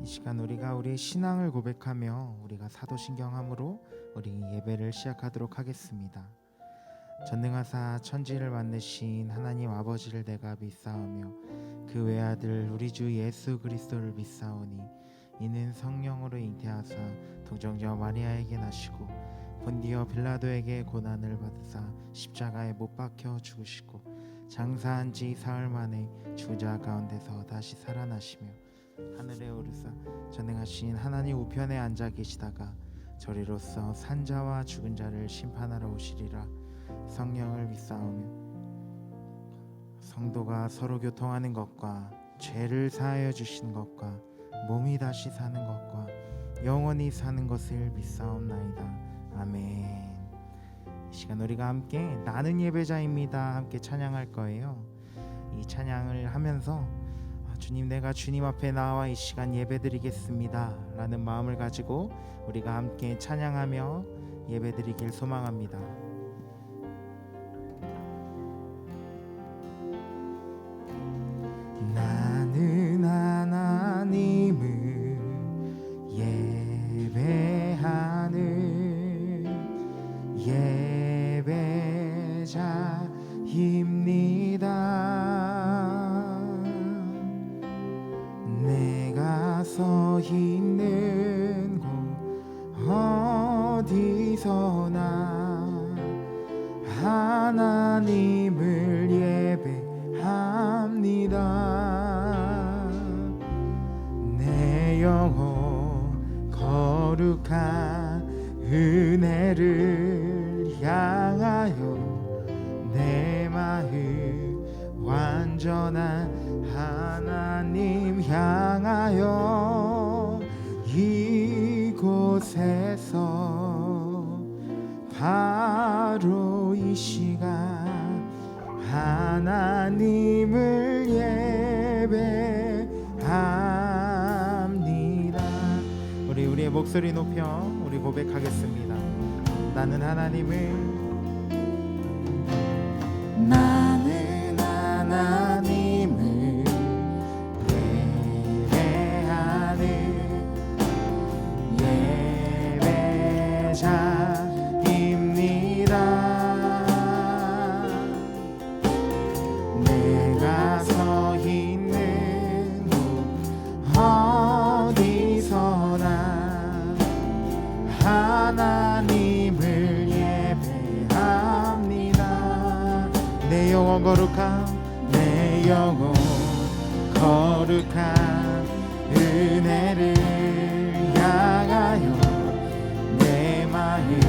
시간 우리가 우리의 신앙을 고백하며 우리가 사도신경함으로 우리 예배를 시작하도록 하겠습니다. 전능하사 천지를 만드신 하나님 아버지를 내가 믿사오며 그 외아들 우리 주 예수 그리스도를 믿사오니 이는 성령으로 잉태하사 동정녀 마리아에게 나시고 본디오 빌라도에게 고난을 받으사 십자가에 못 박혀 죽으시고 장사한 지 사흘 만에 죽은 자 가운데서 다시 살아나시며 하늘에 오르사 전능하신 하나님 우편에 앉아 계시다가 저리로서 산자와 죽은 자를 심판하러 오시리라. 성령을 믿사오며 성도가 서로 교통하는 것과 죄를 사하여 주시는 것과 몸이 다시 사는 것과 영원히 사는 것을 믿사옵나이다. 아멘. 이 시간 우리가 함께 나는 예배자입니다 함께 찬양할 거예요. 이 찬양을 하면서 주님, 내가 주님 앞에 나와 이 시간 예배드리겠습니다 라는 마음을 가지고 우리가 함께 찬양하며 예배드리길 소망합니다. 나는 하나님을 예배하는 예배자입니다. 내가 서 있는 곳 어디서나 하나님을 예배합니다. 내 영혼 거룩한 은혜를 향하여 내 마음 완전한 하나님 향하여 이곳에서 바로 이 시간 하나님을 예배합니다. 우리의 목소리 높여 우리 고백하겠습니다. 나는 하나님을 내가 서 있는 곳 어디서나 하나님을 예배합니다. 내 영혼 거룩한 은혜를 향하여 내 마음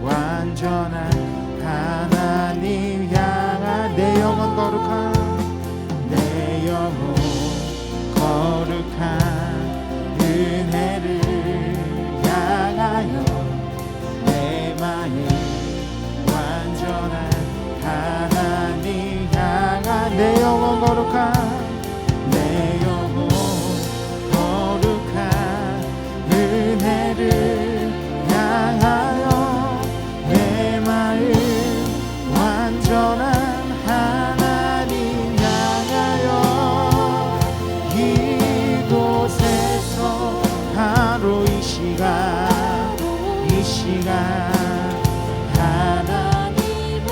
완전한 하나님 향한 내 영혼 거룩한 은혜를 향하여 내 마음 완전한 하나님 향한 내 영혼 거룩한 은혜를 향하여 내 마음 완전한 하나님 향하여 이곳에서 바로 이 시간 하나님을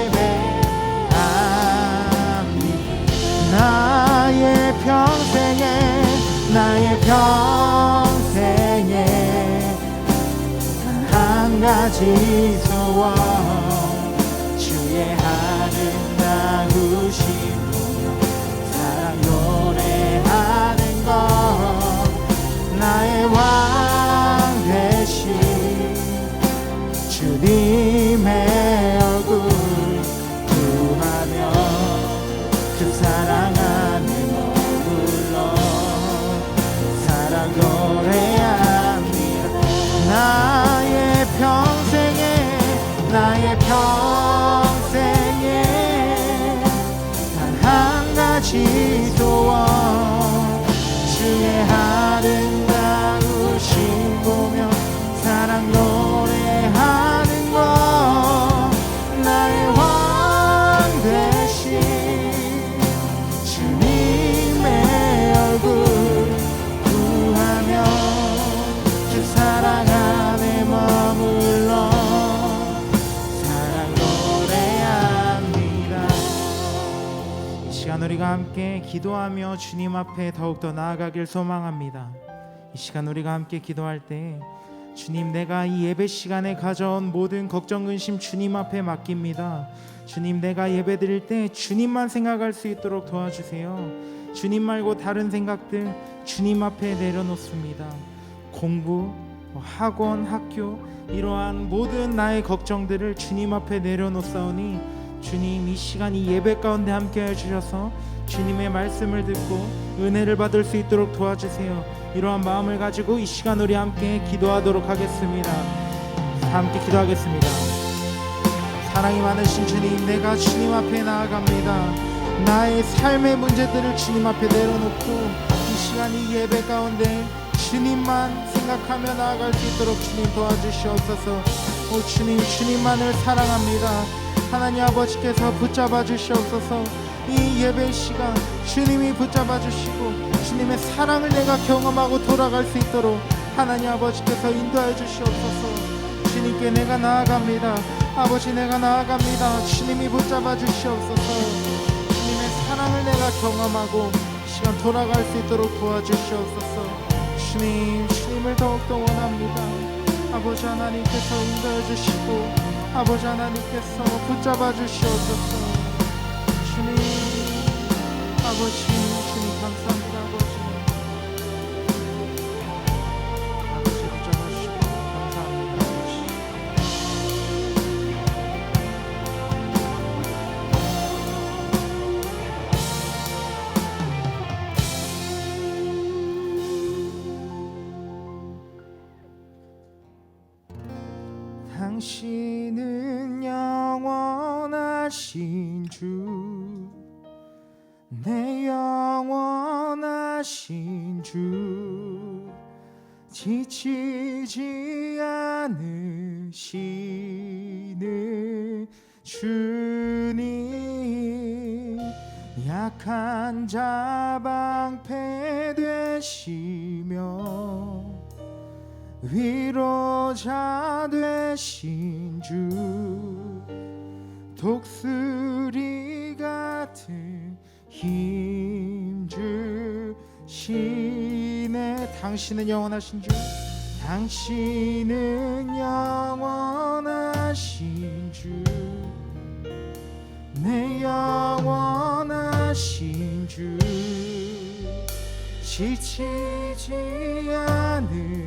예배합니다. 나의 평생에 한 가지 소원 주의 아름다우신 사랑 노래하는 것 나의 왕 되신 주님의 얼굴 구하며 그 사랑 안에 머물러 사랑 노래합니다. 나의 평생에 우리가 함께 기도하며 주님 앞에 더욱더 나아가길 소망합니다. 이 시간 우리가 함께 기도할 때 주님, 내가 이 예배 시간에 가져온 모든 걱정 근심 주님 앞에 맡깁니다. 주님, 내가 예배 드릴 때 주님만 생각할 수 있도록 도와주세요. 주님 말고 다른 생각들 주님 앞에 내려놓습니다. 공부, 학원, 학교, 이러한 모든 나의 걱정들을 주님 앞에 내려놓사오니 주님, 이 시간 이 예배 가운데 함께 해주셔서 주님의 말씀을 듣고 은혜를 받을 수 있도록 도와주세요. 이러한 마음을 가지고 이 시간 우리 함께 기도하도록 하겠습니다. 함께 기도하겠습니다. 사랑이 많으신 주님, 내가 주님 앞에 나아갑니다. 나의 삶의 문제들을 주님 앞에 내려놓고 이 시간 이 예배 가운데 주님만 생각하며 나아갈 수 있도록 주님 도와주시옵소서. 오 주님, 주님만을 사랑합니다. 하나님 아버지께서 붙잡아 주시옵소서. 이 예배 시간 주님이 붙잡아 주시고 주님의 사랑을 내가 경험하고 돌아갈 수 있도록 하나님 아버지께서 인도해 주시옵소서. 주님께 내가 나아갑니다. 아버지, 내가 나아갑니다. 주님이 붙잡아 주시옵소서. 주님의 사랑을 내가 경험하고 시간 돌아갈 수 있도록 도와주시옵소서. 주님, 주님을 더욱더 원합니다. 아버지 하나님께서 인도해 주시고 아버지 하나님께서 붙잡아 주시옵소서. 주님, 아버지, 주님 감사합니다. 아버지 붙잡아 주시고 감사합니다. 당신은 영원하신 주, 내 영원하신 주, 지치지 않으시는 주님, 약한 자 방패 되시며 위로자 되신 주, 독수리 같은 힘 주시네. 당신은 영원하신 주, 당신은 영원하신 주, 내 영원하신 주, 지치지 않으시는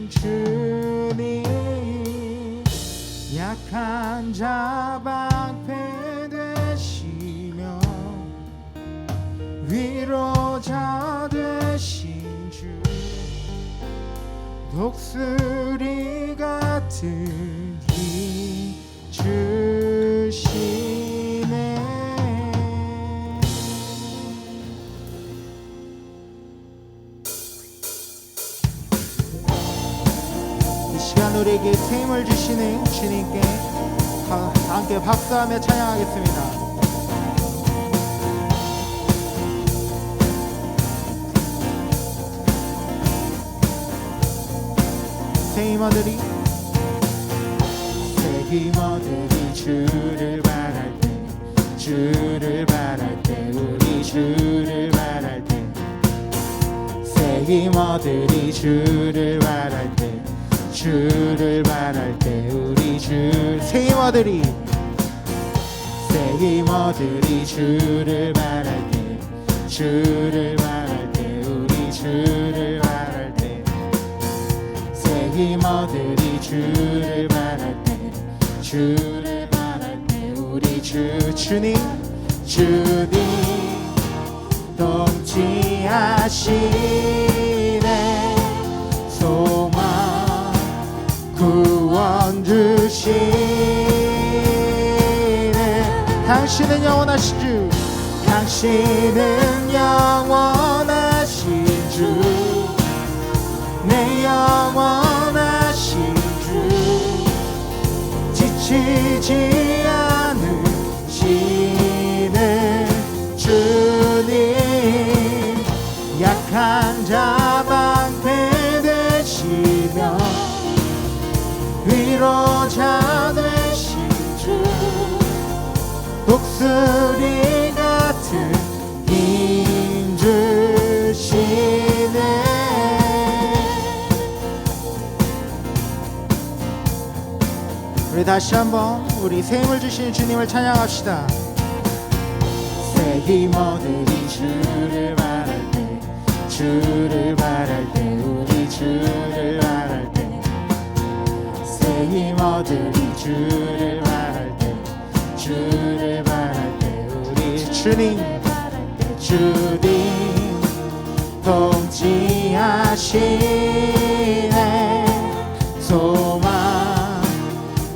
주님, 약한 자 방패 되시며 위로자 되신 주, 독수리 같은 힘 주시네. 이 시간 우리에게 새 힘을 주시는 주님께 함께 박수하며 찬양하겠습니다. 새 힘 얻으리, 새 힘 얻으리, 주를 바랄 때, 주를 바랄 때, 우리 주를 바랄 때, 새 힘 얻으리, 주를 바랄 때, 주를 바랄 때, 우리 주, 새 힘 얻으리, 새 힘 얻으리, 주를 바랄 때, 주를 바랄 때, 우리 주를 바랄 때, 새 힘 얻으리, 주를 바랄 때, 주를 바랄 때, 우리 주, 주님, 주님 동치하시네. 소망 구원 주시네. 당신은 영원하신 주, 당신은 영원하신 주, 내 영원하신 주, 지치지 않으시는 주님, 약한 자 방패 되시며 위로자 되신 주, 독수 독수리 같은 힘 주시네. 우리 다시 한번 우리 새 힘을 주시는 주님을 찬양합시다. 새 힘 얻으리 주를 바랄 때, 주를 바랄 때, 우리 주를 바랄 때, 새 힘 얻으리 주를 바랄 때, 주를 바랄 때, 우리 주님 주님 통치하시네. 소망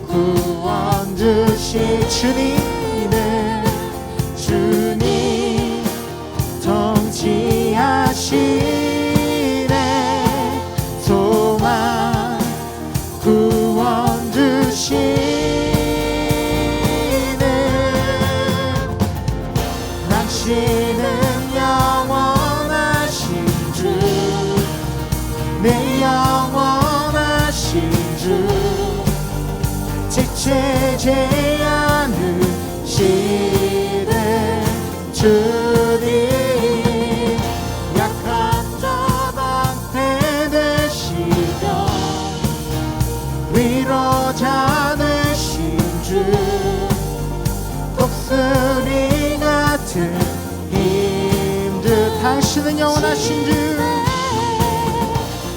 구원 주시 주님은 주님 통치하시네. 소망 구원 주시네. 당신은 영원하신 주, 내 영원하신 주, 지체지 않으시는 주님, 약한 자 방패 되시며 위로자 되신 주, 독수리 같은 힘들. 당신은 영원하신 주,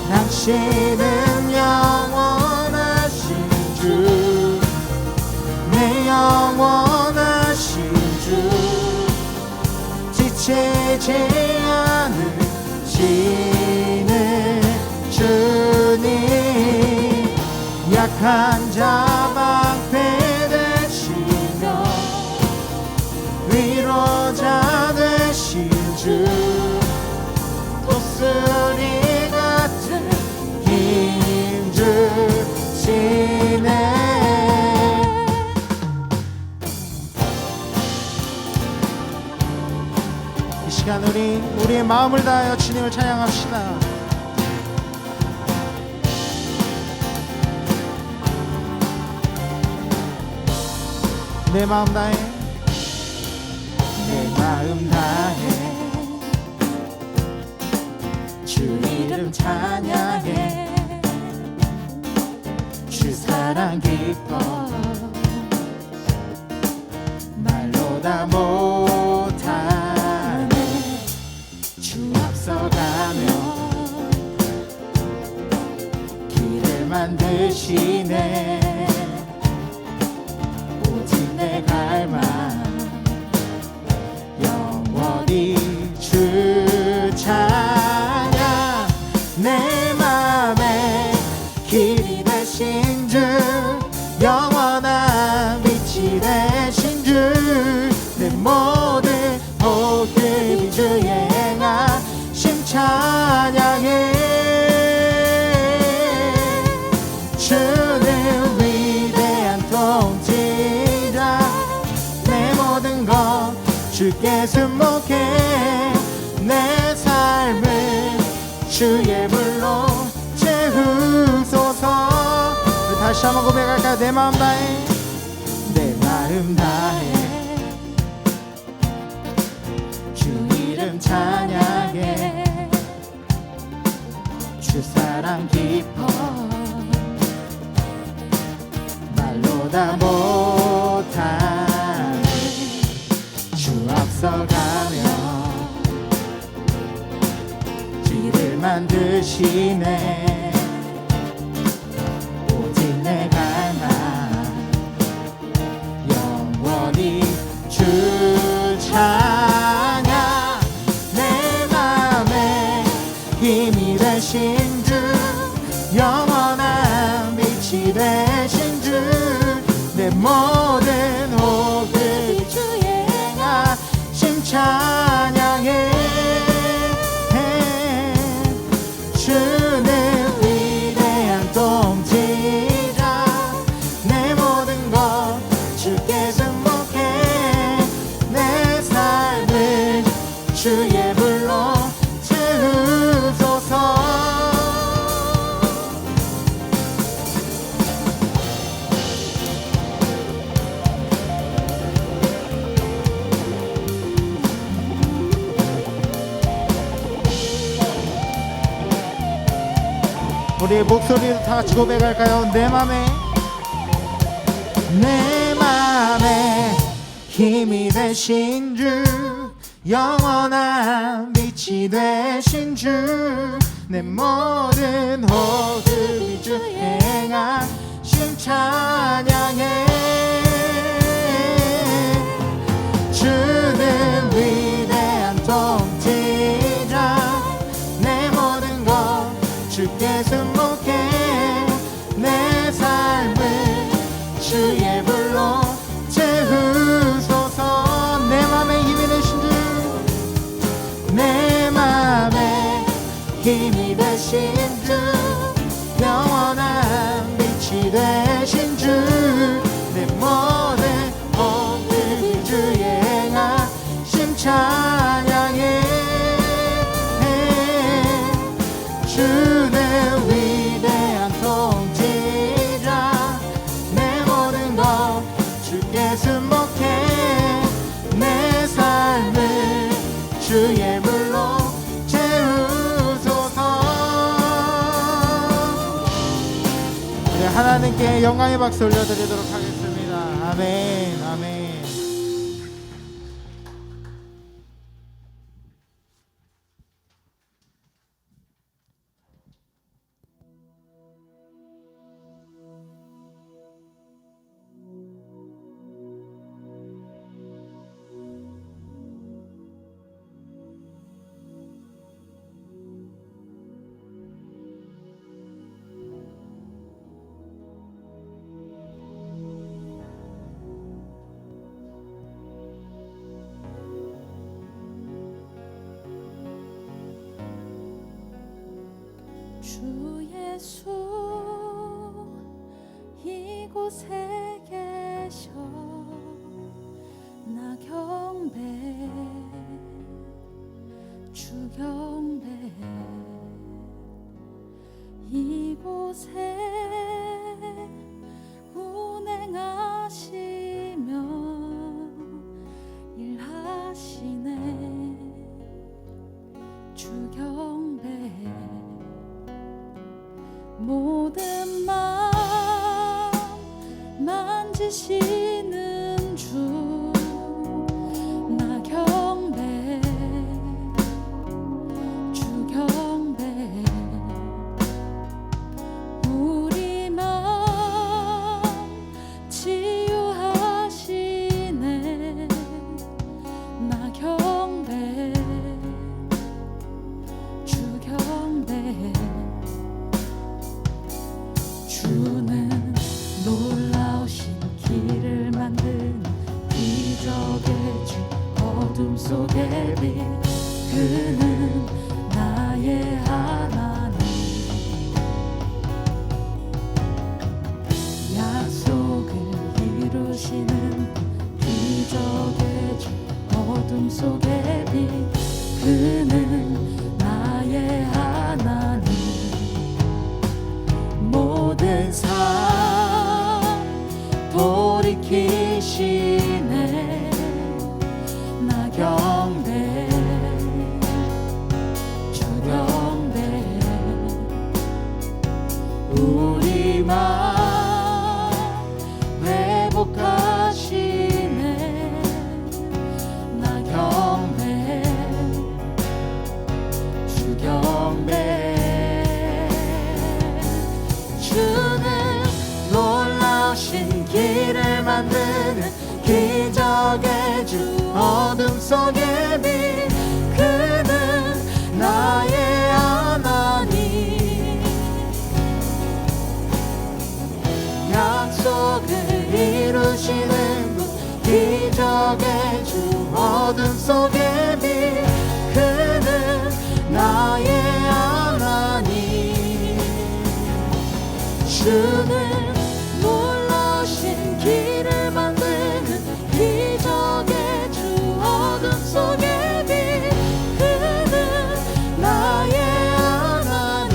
당신은 영원하신 주, 내 영원하신 주, 지체지 않으시는 주님, 약한 자 방패 되시며 위로자 되신 주, 독수리 같은 힘 주시네. 이 시간 우리의 마음을 다하여 주님을 찬양합시다. 내 마음 다해, 내 마음 다해 주 이름 찬양해. 주 사랑 기뻐 말로 다 못하네. 주 앞서가며 길을 만드시네. 오직 내 갈망 영원히 주 찬양. 내 맘에 길이 되신 주, 영원한 빛이 되신 주, 내 모든 호흡이 주의 행하심 찬양해. 주는 위대한 통치자, 내 모든 것 주께 순목해. 내 삶을 주의 불로 채우소서. 다시 한번 고백할까요? 내 마음 다해, 내 마음 다해 주 이름 찬양해. 주 사랑 기뻐 말로 다 못하네. 주 앞서가며 길을 만드시네. 오직 내 갈망 영원히 주 찬양. 내 맘에 힘이 되신 주, 영원한 빛이 되신 주, 내 모든 호흡이 주의 행하심 찬양해. 주는 위대한 통치자, 내 모든 것 주께 순목해. 내 삶을 주의 불로 채우소서. 우리의 목소리로 다 같이 고백할까요? 내 맘에 힘이 되신 주, 영원한 빛이 되신 주, 내 모든 호흡이 주 행하심 찬양해. 주는 위대한 통치자, 내 모든 것 주께 승복해. 내 삶을 주의 불로 채우소서. 내 맘에 힘이 되신 주, 내 맘에 힘이 되신 주, 영원한 빛이 되신 주, 내 모든 모든 주의 행하심 찬양해. 주는 위대한 통치자, 내 모든 것 주께 승복해. 내 삶을 주의 불로 채우소서. 우리 하나님께 영광의 박수 올려드리도록 하겠습니다. 아멘, 아멘. 주 예수 이곳에 계셔, 나 경배 주 경배. 이곳에 운행하시며 일하시네. 주 경배. 모든 마음 만지시는 주, 나 경배 주 경배. 우리 마음 치유하시네. 나 경배 주 경배. 주는 놀라우신 길을 만든 기적의 주, 어둠 속의 빛. 그는 나의 하나님, 약속을 이루시는 기적의 주, 어둠 속의 빛. 그는 나의 하나님. 모든 삶 돌이키시네. 나 경배 주 경배. 우리 마음 회복하시네. 나 경배 주 경배. 주는 놀라우신 길을 만드는 기적의 주, 어둠 속의 빛. 그는 나의 하나님, 약속을 이루시는 분. 기적의 주, 어둠 속의 빛. 그는 나의 하나님. 주는 놀라신 길을 만드는 기적의 주, 어둠 속의 빛. 그는 나의 하나님,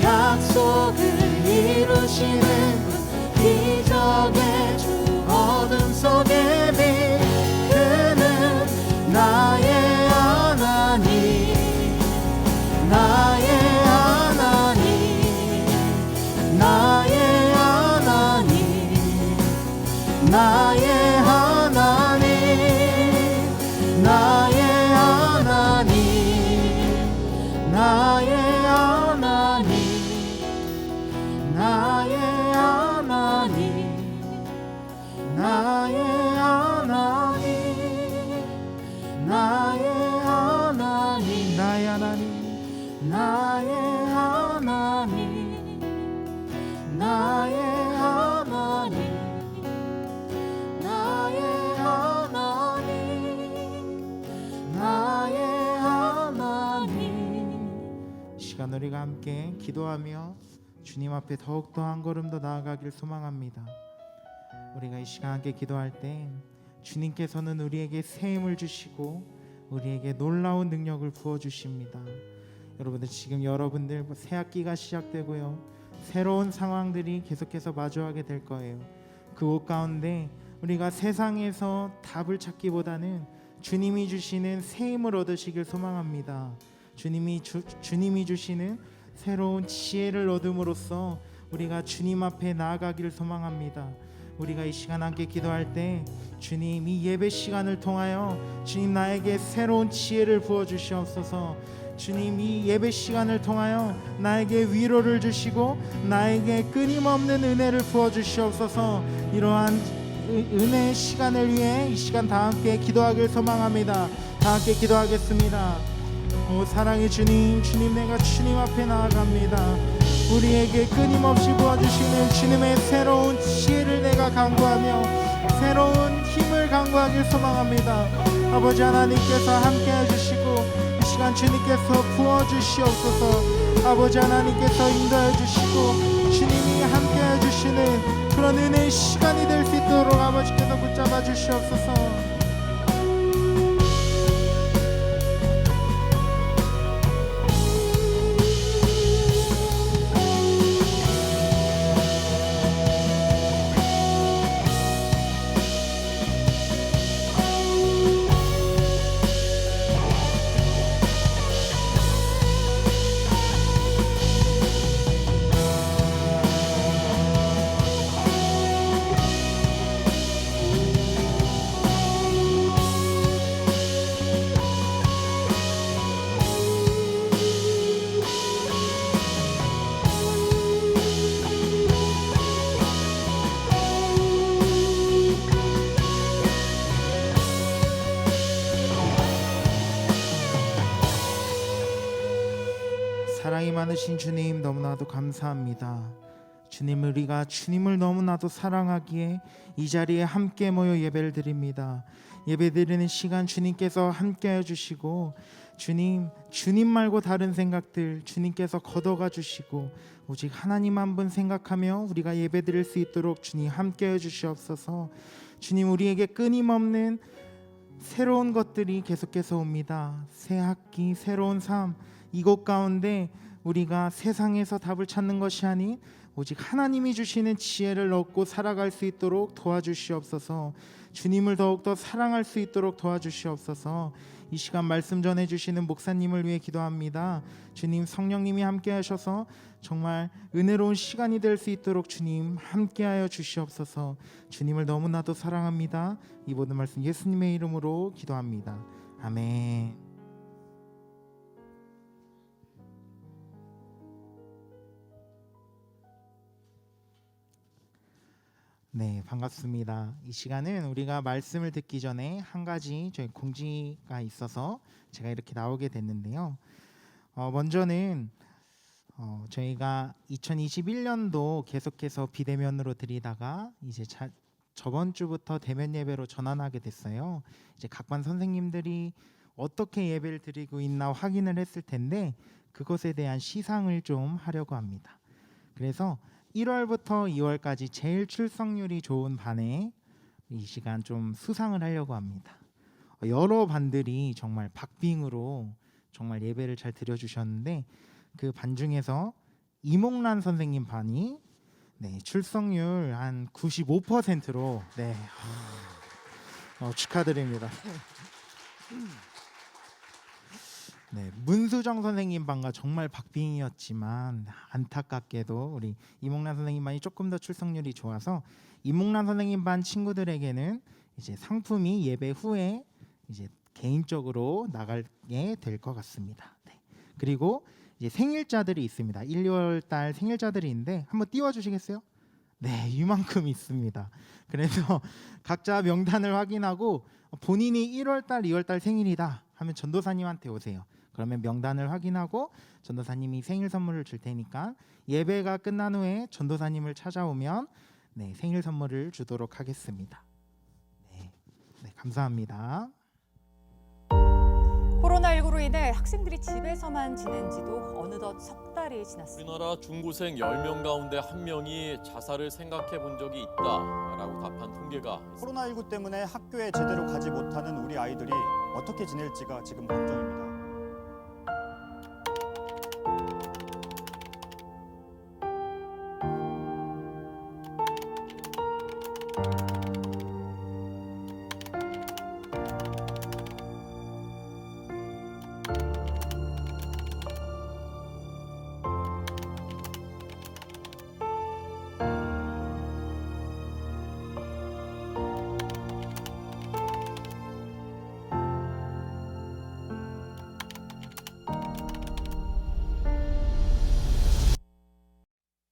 약속을 이루시는 분. 기적의 주, 어둠 속의 하나님 나의 하나님 나의 하나님 나의 하나님 나의 하나님 나의 하나님 나의 하나님 나의 하나님 나의 하나님 나의 하나님 나의 하나님 이 시간 우리가 함께 기도하며 주님 앞에 더욱더 한 걸음 더 나아가길 소망합니다. 우리가 이 시간 함께 기도할 때 주님께서는 우리에게 새 힘을 주시고 우리에게 놀라운 능력을 부어주십니다. 여러분들 지금 여러분들 새 학기가 시작되고요, 새로운 상황들이 계속해서 마주하게 될 거예요. 그 가운데 우리가 세상에서 답을 찾기보다는 주님이 주시는 새 힘을 얻으시길 소망합니다. 주님이 주시는 새로운 지혜를 얻음으로써 우리가 주님 앞에 나아가기를 소망합니다. 우리가 이 시간 함께 기도할 때 주님 이 예배 시간을 통하여 주님 나에게 새로운 지혜를 부어주시옵소서. 주님 이 예배 시간을 통하여 나에게 위로를 주시고 나에게 끊임없는 은혜를 부어주시옵소서. 이러한 은혜의 시간을 위해 이 시간 다 함께 기도하길 소망합니다. 다 함께 기도하겠습니다. 오 사랑의 주님, 주님 내가 주님 앞에 나아갑니다. 우리에게 끊임없이 부어주시는 주님의 새로운 지혜를 내가 간구하며 새로운 힘을 간구하길 소망합니다. 아버지 하나님께서 함께 해주시고 이 시간 주님께서 부어주시옵소서. 아버지 하나님께서 인도해 주시고 주님이 함께 해주시는 그런 은혜의 시간이 될 수 있도록 아버지께서 붙잡아 주시옵소서. 사랑이 많으신 주님 너무나도 감사합니다. 주님 우리가 주님을 너무나도 사랑하기에 이 자리에 함께 모여 예배를 드립니다. 예배 드리는 시간 주님께서 함께 해주시고 주님 말고 다른 생각들 주님께서 걷어가 주시고 오직 하나님 한 분 생각하며 우리가 예배 드릴 수 있도록 주님 함께 해주시옵소서. 주님 우리에게 끊임없는 새로운 것들이 계속해서 옵니다. 새 학기 새로운 삶 이곳 가운데 우리가 세상에서 답을 찾는 것이 아닌 오직 하나님이 주시는 지혜를 얻고 살아갈 수 있도록 도와주시옵소서. 주님을 더욱더 사랑할 수 있도록 도와주시옵소서. 이 시간 말씀 전해주시는 목사님을 위해 기도합니다. 주님 성령님이 함께 하셔서 정말 은혜로운 시간이 될 수 있도록 주님 함께하여 주시옵소서. 주님을 너무나도 사랑합니다. 이 모든 말씀 예수님의 이름으로 기도합니다. 아멘. 네, 반갑습니다. 이 시간은 우리가 말씀을 듣기 전에 한 가지 저희 공지가 있어서 제가 이렇게 나오게 됐는데요. 먼저는 저희가 2021년도 계속해서 비대면으로 드리다가 이제 저번 주부터 대면 예배로 전환하게 됐어요. 이제 각반 선생님들이 어떻게 예배를 드리고 있나 확인을 했을 텐데 그것에 대한 시상을 좀 하려고 합니다. 그래서 1월부터 2월까지 제일 출석률이 좋은 반에 이 시간 좀 수상을 하려고 합니다. 여러 반들이 정말 박빙으로 정말 예배를 잘 드려주셨는데 그 반 중에서 이몽란 선생님 반이 출석률 한 95%로 축하드립니다. 문수정 선생님 반과 정말 박빙이었지만 안타깝게도 우리 이몽란 선생님 반이 조금 더 출석률이 좋아서 이몽란 선생님 반 친구들에게는 이제 상품이 예배 후에 이제 개인적으로 나가게 될 것 같습니다. 네. 그리고 이제 생일자들이 있습니다. 1, 2월 달 생일자들이 있는데 한번 띄워 주시겠어요? 네, 이만큼 있습니다. 그래서 각자 명단을 확인하고 본인이 1월 달, 2월 달 생일이다 하면 전도사님한테 오세요. 그러면 명단을 확인하고 전도사님이 생일 선물을 줄 테니까 예배가 끝난 후에 전도사님을 찾아오면 네, 생일 선물을 주도록 하겠습니다. 네, 감사합니다. 코로나19로 인해 학생들이 집에서만 지낸 지도 어느덧 석 달이 지났습니다. 우리나라 중고생 10명 가운데 1명이 자살을 생각해 본 적이 있다라고 답한 통계가 있습니다. 코로나19 때문에 학교에 제대로 가지 못하는 우리 아이들이 어떻게 지낼지가 지금 걱정입니다.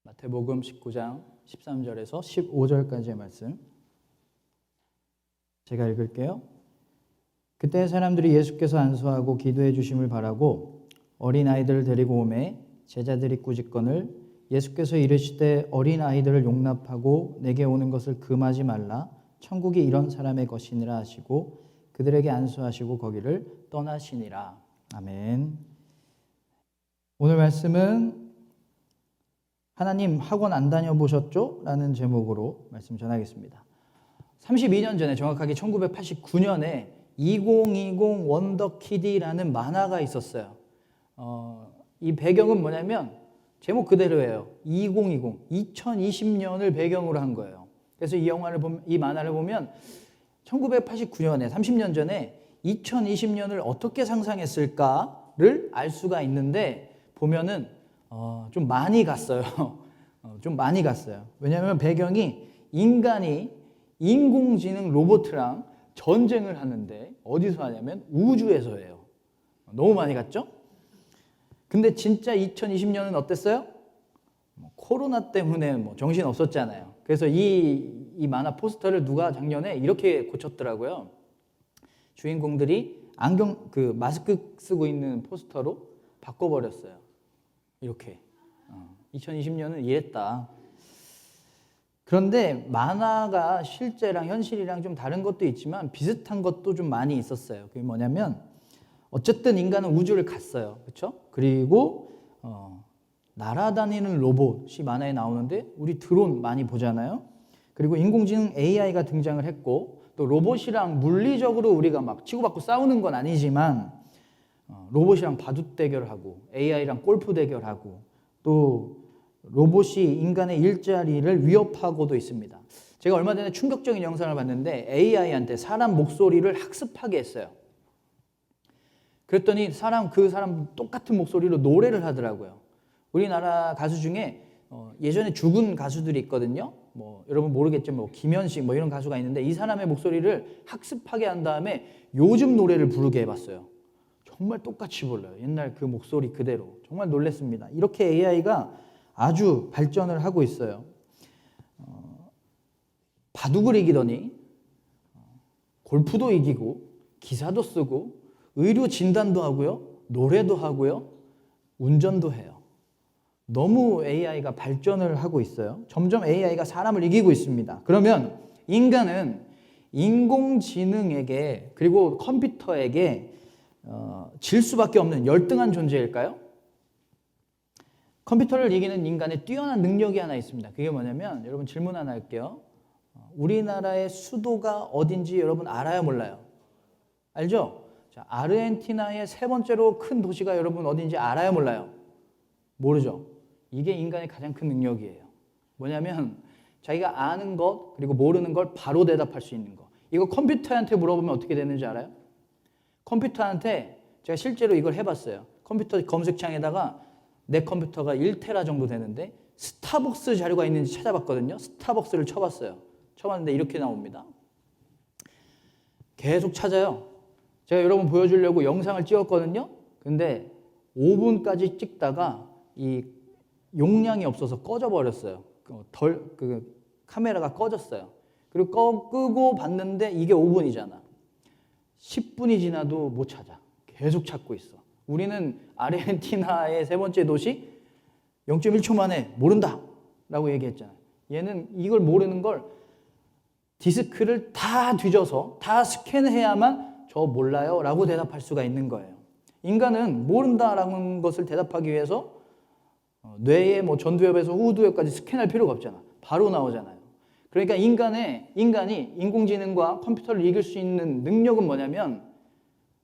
마태복음 19장 13절에서 15절까지의 말씀 제가 읽을게요. 그때 사람들이 예수께서 안수하고 기도해 주심을 바라고 어린아이들을 데리고 오매 제자들이 꾸짖거늘 예수께서 이르시되 어린아이들을 용납하고 내게 오는 것을 금하지 말라 천국이 이런 사람의 것이니라 하시고 그들에게 안수하시고 거기를 떠나시니라. 아멘. 오늘 말씀은 하나님 학원 안 다녀보셨죠? 라는 제목으로 말씀 전하겠습니다. 32년 전에 정확하게 1989년에 2020 원더키디라는 만화가 있었어요. 이 배경은 뭐냐면 제목 그대로예요. 2020, 2020년을 배경으로 한 거예요. 그래서 이 만화를 보면 1989년에 30년 전에 2020년을 어떻게 상상했을까를 알 수가 있는데 보면은 좀 많이 갔어요. 좀 많이 갔어요. 왜냐하면 배경이 인간이 인공지능 로봇이랑 전쟁을 하는데 어디서 하냐면 우주에서 해요. 너무 많이 갔죠? 근데 진짜 2020년은 어땠어요? 코로나 때문에 정신 없었잖아요. 그래서 이 만화 포스터를 누가 작년에 이렇게 고쳤더라고요. 주인공들이 마스크 쓰고 있는 포스터로 바꿔버렸어요. 이렇게 2020년은 이랬다. 그런데 만화가 실제랑 현실이랑 좀 다른 것도 있지만 비슷한 것도 좀 많이 있었어요. 그게 뭐냐면 어쨌든 인간은 우주를 갔어요. 그렇죠? 그리고 날아다니는 로봇이 만화에 나오는데 우리 드론 많이 보잖아요. 그리고 인공지능 AI가 등장을 했고 또 로봇이랑 물리적으로 우리가 막 치고받고 싸우는 건 아니지만 로봇이랑 바둑 대결하고 AI랑 골프 대결하고 또 로봇이 인간의 일자리를 위협하고도 있습니다. 제가 얼마 전에 충격적인 영상을 봤는데 AI한테 사람 목소리를 학습하게 했어요. 그랬더니 그 사람 똑같은 목소리로 노래를 하더라고요. 우리나라 가수 중에 예전에 죽은 가수들이 있거든요. 여러분 모르겠지만 김현식 이런 가수가 있는데 이 사람의 목소리를 학습하게 한 다음에 요즘 노래를 부르게 해봤어요. 정말 똑같이 불러요. 옛날 그 목소리 그대로. 정말 놀랐습니다. 이렇게 AI가 아주 발전을 하고 있어요. 바둑을 이기더니 골프도 이기고 기사도 쓰고 의료 진단도 하고요. 노래도 하고요. 운전도 해요. 너무 AI가 발전을 하고 있어요. 점점 AI가 사람을 이기고 있습니다. 그러면 인간은 인공지능에게 그리고 컴퓨터에게 질 수밖에 없는 열등한 존재일까요? 컴퓨터를 이기는 인간의 뛰어난 능력이 하나 있습니다. 그게 뭐냐면 여러분 질문 하나 할게요. 우리나라의 수도가 어딘지 여러분 알아요, 몰라요? 알죠? 자, 아르헨티나의 세 번째로 큰 도시가 여러분 어딘지 알아요, 몰라요? 모르죠? 이게 인간의 가장 큰 능력이에요. 뭐냐면 자기가 아는 것 그리고 모르는 걸 바로 대답할 수 있는 거. 이거 컴퓨터한테 물어보면 어떻게 되는지 알아요? 컴퓨터한테 제가 실제로 이걸 해봤어요. 컴퓨터 검색창에다가 내 컴퓨터가 1테라 정도 되는데 스타벅스 자료가 있는지 찾아봤거든요. 스타벅스를 쳐봤어요. 쳐봤는데 이렇게 나옵니다. 계속 찾아요. 제가 여러분 보여주려고 영상을 찍었거든요. 근데 5분까지 찍다가 이 용량이 없어서 꺼져 버렸어요. 카메라가 꺼졌어요. 그리고 끄고 봤는데 이게 5분이잖아. 10분이 지나도 못 찾아. 계속 찾고 있어. 우리는 아르헨티나의 세 번째 도시 0.1초 만에 모른다 라고 얘기했잖아요. 얘는 이걸 모르는 걸 디스크를 다 뒤져서 다 스캔해야만 저 몰라요 라고 대답할 수가 있는 거예요. 인간은 모른다라는 것을 대답하기 위해서 뇌의 뭐 전두엽에서 후두엽까지 스캔할 필요가 없잖아. 바로 나오잖아요. 그러니까 인간이 인공지능과 컴퓨터를 이길 수 있는 능력은 뭐냐면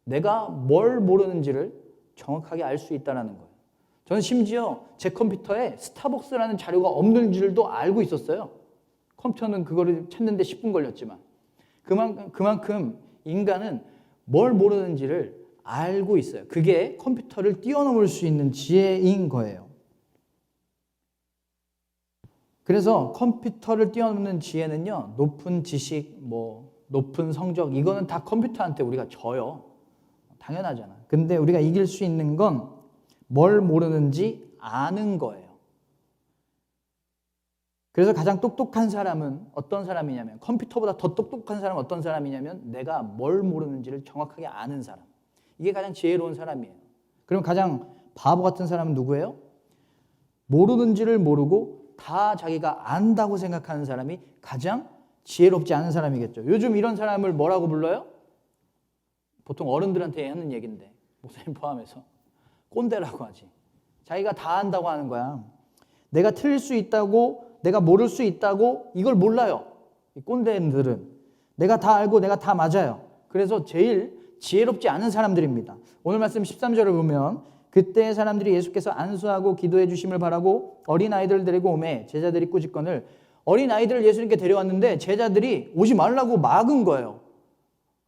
내가 뭘 모르는지를 정확하게 알 수 있다는 거예요. 저는 심지어 제 컴퓨터에 스타벅스라는 자료가 없는 줄도 알고 있었어요. 컴퓨터는 그거를 찾는데 10분 걸렸지만 그만큼 인간은 뭘 모르는지를 알고 있어요. 그게 컴퓨터를 뛰어넘을 수 있는 지혜인 거예요. 그래서 컴퓨터를 뛰어넘는 지혜는요, 높은 지식, 높은 성적, 이거는 다 컴퓨터한테 우리가 져요. 당연하잖아. 근데 우리가 이길 수 있는 건 뭘 모르는지 아는 거예요. 그래서 가장 똑똑한 사람은 어떤 사람이냐면, 컴퓨터보다 더 똑똑한 사람은 어떤 사람이냐면 내가 뭘 모르는지를 정확하게 아는 사람. 이게 가장 지혜로운 사람이에요. 그럼 가장 바보 같은 사람은 누구예요? 모르는지를 모르고 다 자기가 안다고 생각하는 사람이 가장 지혜롭지 않은 사람이겠죠. 요즘 이런 사람을 뭐라고 불러요? 보통 어른들한테 하는 얘기인데 목사님 포함해서 꼰대라고 하지. 자기가 다 안다고 하는 거야. 내가 틀릴 수 있다고, 내가 모를 수 있다고 이걸 몰라요. 이 꼰대들은 내가 다 알고 내가 다 맞아요. 그래서 제일 지혜롭지 않은 사람들입니다. 오늘 말씀 13절을 보면 그때 사람들이 예수께서 안수하고 기도해 주심을 바라고 어린아이들을 데리고 오매 제자들이 꾸짖거늘. 어린아이들을 예수님께 데려왔는데 제자들이 오지 말라고 막은 거예요.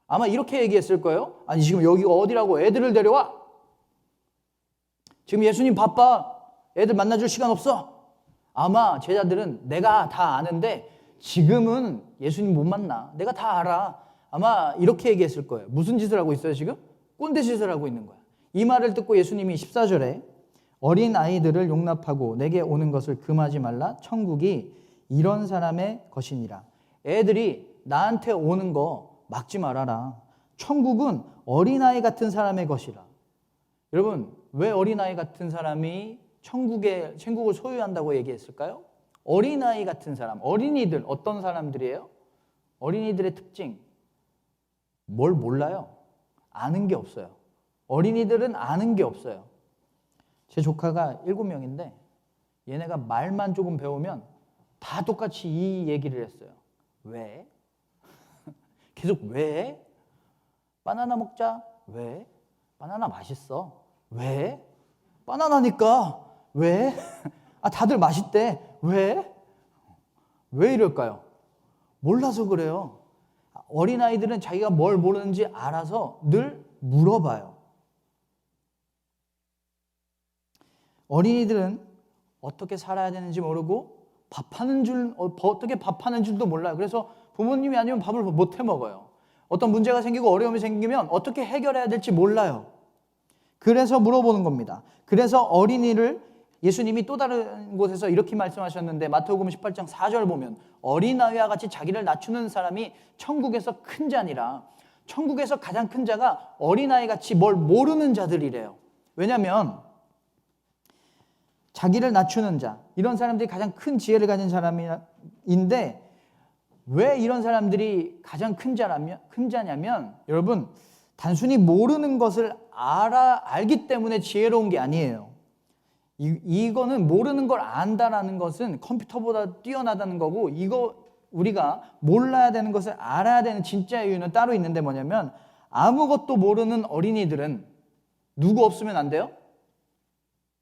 아마 이렇게 얘기했을 거예요. 아니 지금 여기가 어디라고 애들을 데려와? 지금 예수님 바빠. 애들 만나줄 시간 없어. 아마 제자들은 내가 다 아는데 지금은 예수님 못 만나. 내가 다 알아. 아마 이렇게 얘기했을 거예요. 무슨 짓을 하고 있어요 지금? 꼰대 짓을 하고 있는 거야. 이 말을 듣고 예수님이 14절에 어린 아이들을 용납하고 내게 오는 것을 금하지 말라. 천국이 이런 사람의 것이니라. 애들이 나한테 오는 거 막지 말아라. 천국은 어린아이 같은 사람의 것이라. 여러분, 왜 어린아이 같은 사람이 천국을 소유한다고 얘기했을까요? 어린아이 같은 사람, 어린이들 어떤 사람들이에요? 어린이들의 특징, 뭘 몰라요? 아는 게 없어요. 어린이들은 아는 게 없어요. 제 조카가 7명인데 얘네가 말만 조금 배우면 다 똑같이 이 얘기를 했어요. 왜? 계속 왜? 바나나 먹자. 왜? 바나나 맛있어. 왜? 바나나니까. 왜? 아, 다들 맛있대. 왜? 왜 이럴까요? 몰라서 그래요. 어린아이들은 자기가 뭘 모르는지 알아서 늘 물어봐요. 어린이들은 어떻게 살아야 되는지 모르고 어떻게 밥하는 줄도 몰라요. 그래서 부모님이 아니면 밥을 못 해 먹어요. 어떤 문제가 생기고 어려움이 생기면 어떻게 해결해야 될지 몰라요. 그래서 물어보는 겁니다. 그래서 어린이를 예수님이 또 다른 곳에서 이렇게 말씀하셨는데 마태복음 18장 4절 보면 어린아이와 같이 자기를 낮추는 사람이 천국에서 큰 자니라. 천국에서 가장 큰 자가 어린아이같이 뭘 모르는 자들이래요. 왜냐하면 자기를 낮추는 자, 이런 사람들이 가장 큰 지혜를 가진 사람인데 왜 이런 사람들이 가장 큰 자냐면 여러분, 단순히 모르는 것을 알기 때문에 지혜로운 게 아니에요. 이거는 모르는 걸 안다라는 것은 컴퓨터보다 뛰어나다는 거고, 이거 우리가 몰라야 되는 것을 알아야 되는 진짜 이유는 따로 있는데 뭐냐면 아무것도 모르는 어린이들은 누구 없으면 안 돼요?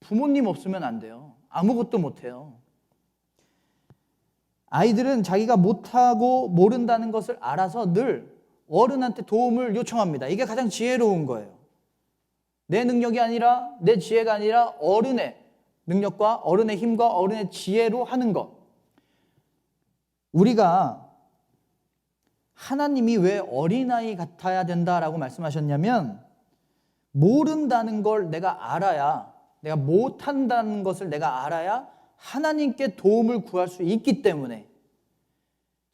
부모님 없으면 안 돼요. 아무것도 못해요. 아이들은 자기가 못하고 모른다는 것을 알아서 늘 어른한테 도움을 요청합니다. 이게 가장 지혜로운 거예요. 내 능력이 아니라, 내 지혜가 아니라 어른의 능력과 어른의 힘과 어른의 지혜로 하는 것. 우리가 하나님이 왜 어린아이 같아야 된다라고 말씀하셨냐면 모른다는 걸 내가 알아야, 내가 못한다는 것을 내가 알아야 하나님께 도움을 구할 수 있기 때문에.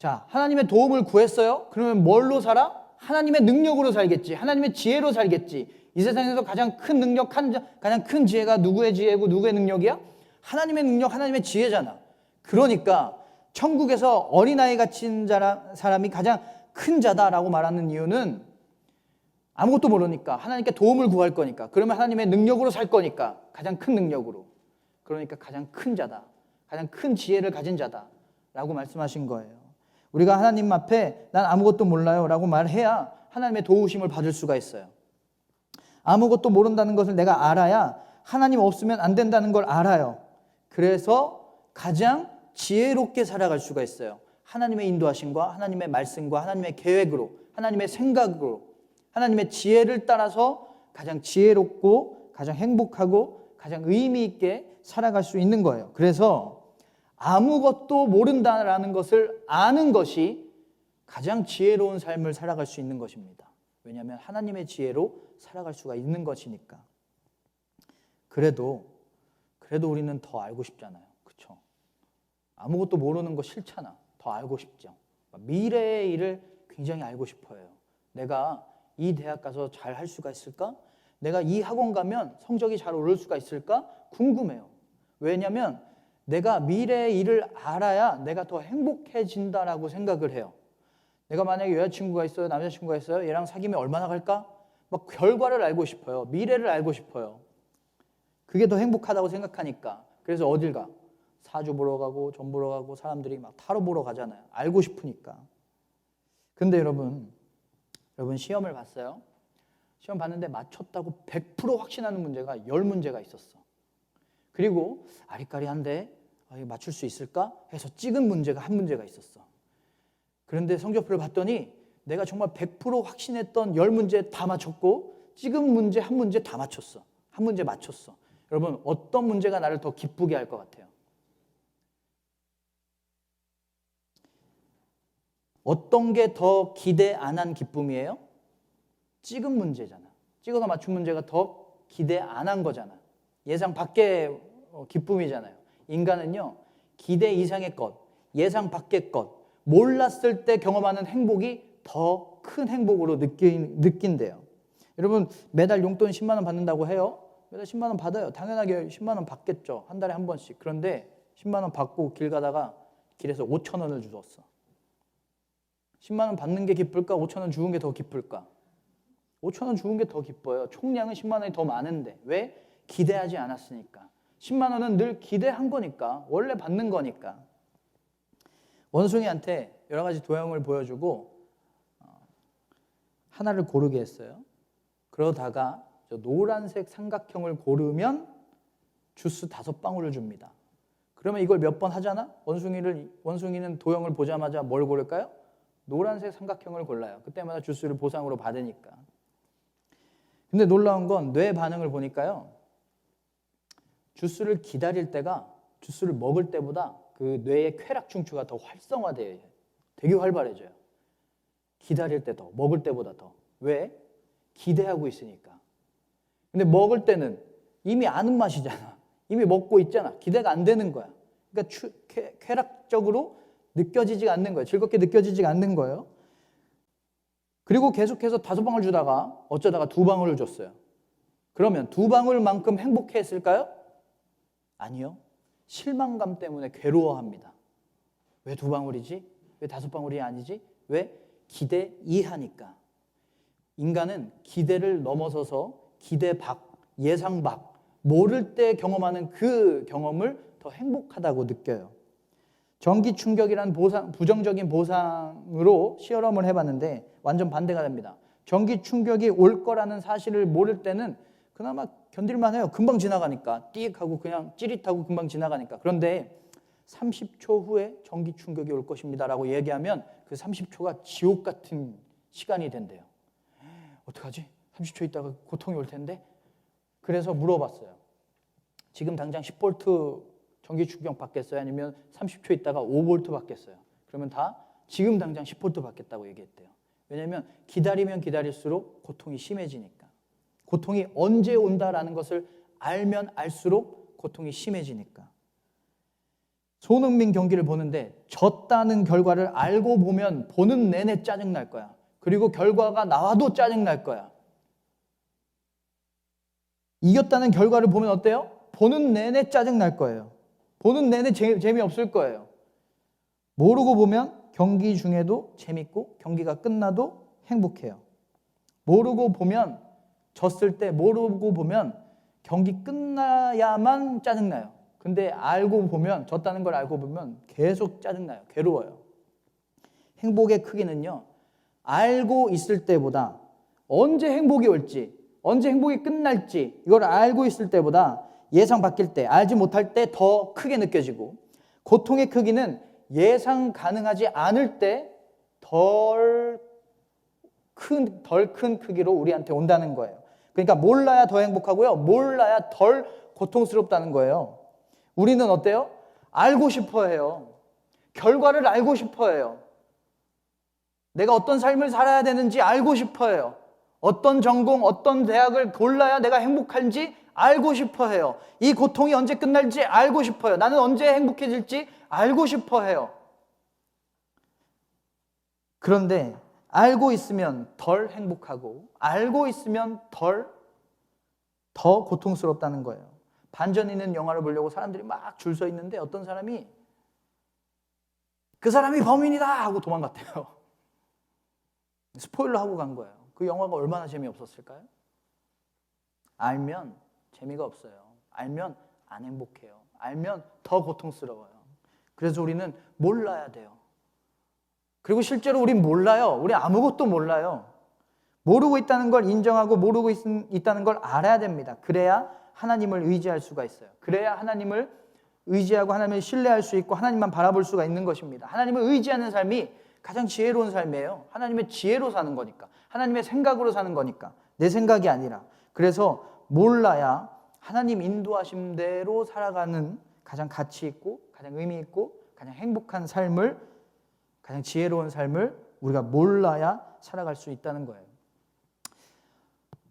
자, 하나님의 도움을 구했어요? 그러면 뭘로 살아? 하나님의 능력으로 살겠지. 하나님의 지혜로 살겠지. 이 세상에서 가장 큰 능력, 가장 큰 지혜가 누구의 지혜고 누구의 능력이야? 하나님의 능력, 하나님의 지혜잖아. 그러니까 천국에서 어린아이 같은 사람이 가장 큰 자다라고 말하는 이유는 아무것도 모르니까, 하나님께 도움을 구할 거니까, 그러면 하나님의 능력으로 살 거니까, 가장 큰 능력으로. 그러니까 가장 큰 자다, 가장 큰 지혜를 가진 자다라고 말씀하신 거예요. 우리가 하나님 앞에 난 아무것도 몰라요 라고 말해야 하나님의 도우심을 받을 수가 있어요. 아무것도 모른다는 것을 내가 알아야 하나님 없으면 안 된다는 걸 알아요. 그래서 가장 지혜롭게 살아갈 수가 있어요. 하나님의 인도하심과 하나님의 말씀과 하나님의 계획으로, 하나님의 생각으로, 하나님의 지혜를 따라서 가장 지혜롭고 가장 행복하고 가장 의미 있게 살아갈 수 있는 거예요. 그래서 아무것도 모른다라는 것을 아는 것이 가장 지혜로운 삶을 살아갈 수 있는 것입니다. 왜냐하면 하나님의 지혜로 살아갈 수가 있는 것이니까. 그래도 우리는 더 알고 싶잖아요. 그렇죠? 아무것도 모르는 거 싫잖아. 더 알고 싶죠. 미래의 일을 굉장히 알고 싶어요. 내가 이 대학 가서 잘 할 수가 있을까? 내가 이 학원 가면 성적이 잘 오를 수가 있을까? 궁금해요. 왜냐하면 내가 미래의 일을 알아야 내가 더 행복해진다라고 생각을 해요. 내가 만약에 여자친구가 있어요, 남자친구가 있어요, 얘랑 사귀면 얼마나 갈까? 막 결과를 알고 싶어요. 미래를 알고 싶어요. 그게 더 행복하다고 생각하니까. 그래서 어딜 가? 사주 보러 가고 점 보러 가고 사람들이 막 타로 보러 가잖아요. 알고 싶으니까. 근데 여러분 시험을 봤어요. 시험 봤는데 맞췄다고 100% 확신하는 문제가 10문제가 있었어. 그리고 아리까리한데 맞출 수 있을까 해서 찍은 문제가 한 문제가 있었어. 그런데 성적표를 봤더니 내가 정말 100% 확신했던 10문제 다 맞췄고 찍은 문제 한 문제 다 맞췄어. 한 문제 맞췄어. 여러분 어떤 문제가 나를 더 기쁘게 할 것 같아요? 어떤 게 더 기대 안 한 기쁨이에요? 찍은 문제잖아. 찍어서 맞춘 문제가 더 기대 안 한 거잖아. 예상 밖의 기쁨이잖아요. 인간은요, 기대 이상의 것, 예상 밖의 것, 몰랐을 때 경험하는 행복이 더 큰 행복으로 느낀대요. 여러분 매달 용돈 10만 원 받는다고 해요. 매달 10만 원 받아요. 당연하게 10만 원 받겠죠. 한 달에 한 번씩. 그런데 10만 원 받고 길 가다가 길에서 5천 원을 주웠어. 10만 원 받는 게 기쁠까? 5천 원 주는 게 더 기쁠까? 5천 원 주는 게 더 기뻐요. 총량은 10만 원이 더 많은데. 왜? 기대하지 않았으니까. 10만 원은 늘 기대한 거니까. 원래 받는 거니까. 원숭이한테 여러 가지 도형을 보여주고 하나를 고르게 했어요. 그러다가 저 노란색 삼각형을 고르면 주스 5방울을 줍니다. 그러면 이걸 몇 번 하잖아? 원숭이는 도형을 보자마자 뭘 고를까요? 노란색 삼각형을 골라요. 그때마다 주스를 보상으로 받으니까. 근데 놀라운 건 뇌 반응을 보니까요. 주스를 기다릴 때가 주스를 먹을 때보다 그 뇌의 쾌락 중추가 더 활성화돼요. 되게 활발해져요. 기다릴 때 더, 먹을 때보다 더. 왜? 기대하고 있으니까. 근데 먹을 때는 이미 아는 맛이잖아. 이미 먹고 있잖아. 기대가 안 되는 거야. 그러니까 쾌락적으로 느껴지지 않는 거예요. 즐겁게 느껴지지 않는 거예요. 그리고 계속해서 5방울 주다가 어쩌다가 2방울을 줬어요. 그러면 2방울만큼 행복했을까요? 아니요. 실망감 때문에 괴로워합니다. 왜 2방울이지? 왜 5방울이 아니지? 왜? 기대 이하니까. 인간은 기대를 넘어서서 기대 밖, 예상 밖, 모를 때 경험하는 그 경험을 더 행복하다고 느껴요. 전기 충격이란 부정적인 보상으로 실험을 해봤는데 완전 반대가 됩니다. 전기 충격이 올 거라는 사실을 모를 때는 그나마 견딜만 해요. 금방 지나가니까. 띡 하고 그냥 찌릿하고 금방 지나가니까. 그런데 30초 후에 전기 충격이 올 것입니다 라고 얘기하면 그 30초가 지옥 같은 시간이 된대요. 어떡하지? 30초 있다가 고통이 올 텐데? 그래서 물어봤어요. 지금 당장 10V 전기 충격 받겠어요? 아니면 30초 있다가 5V 받겠어요? 그러면 다 지금 당장 10볼트 받겠다고 얘기했대요. 왜냐하면 기다리면 기다릴수록 고통이 심해지니까. 고통이 언제 온다라는 것을 알면 알수록 고통이 심해지니까. 손흥민 경기를 보는데 졌다는 결과를 알고 보면 보는 내내 짜증날 거야. 그리고 결과가 나와도 짜증날 거야. 이겼다는 결과를 보면 어때요? 보는 내내 짜증날 거예요. 보는 내내 재미없을 거예요. 모르고 보면 경기 중에도 재밌고 경기가 끝나도 행복해요. 모르고 보면 졌을 때 모르고 보면 경기 끝나야만 짜증나요. 근데 알고 보면 졌다는 걸 알고 보면 계속 짜증나요. 괴로워요. 행복의 크기는요. 알고 있을 때보다 언제 행복이 올지 언제 행복이 끝날지 이걸 알고 있을 때보다 예상 바뀔 때 알지 못할 때 더 크게 느껴지고 고통의 크기는 예상 가능하지 않을 때 덜 큰 크기로 우리한테 온다는 거예요. 그러니까 몰라야 더 행복하고요. 몰라야 덜 고통스럽다는 거예요. 우리는 어때요? 알고 싶어 해요. 결과를 알고 싶어 해요. 내가 어떤 삶을 살아야 되는지 알고 싶어 해요. 어떤 전공, 어떤 대학을 골라야 내가 행복한지 알고 싶어 해요. 이 고통이 언제 끝날지 알고 싶어 해요. 나는 언제 행복해질지 알고 싶어 해요. 그런데 알고 있으면 덜 행복하고 알고 있으면 더 고통스럽다는 거예요. 반전 있는 영화를 보려고 사람들이 막 줄 서 있는데 어떤 사람이 그 사람이 범인이다 하고 도망갔대요. 스포일러 하고 간 거예요. 그 영화가 얼마나 재미없었을까요? 알면 재미가 없어요. 알면 안 행복해요. 알면 더 고통스러워요. 그래서 우리는 몰라야 돼요. 그리고 실제로 우린 몰라요. 우리 아무것도 몰라요. 모르고 있다는 걸 인정하고 모르고 있다는 걸 알아야 됩니다. 그래야 하나님을 의지할 수가 있어요. 그래야 하나님을 의지하고 하나님을 신뢰할 수 있고 하나님만 바라볼 수가 있는 것입니다. 하나님을 의지하는 삶이 가장 지혜로운 삶이에요. 하나님의 지혜로 사는 거니까. 하나님의 생각으로 사는 거니까. 내 생각이 아니라. 그래서 몰라야 하나님 인도하심대로 살아가는 가장 가치 있고 가장 의미 있고 가장 행복한 삶을 가장 지혜로운 삶을 우리가 몰라야 살아갈 수 있다는 거예요.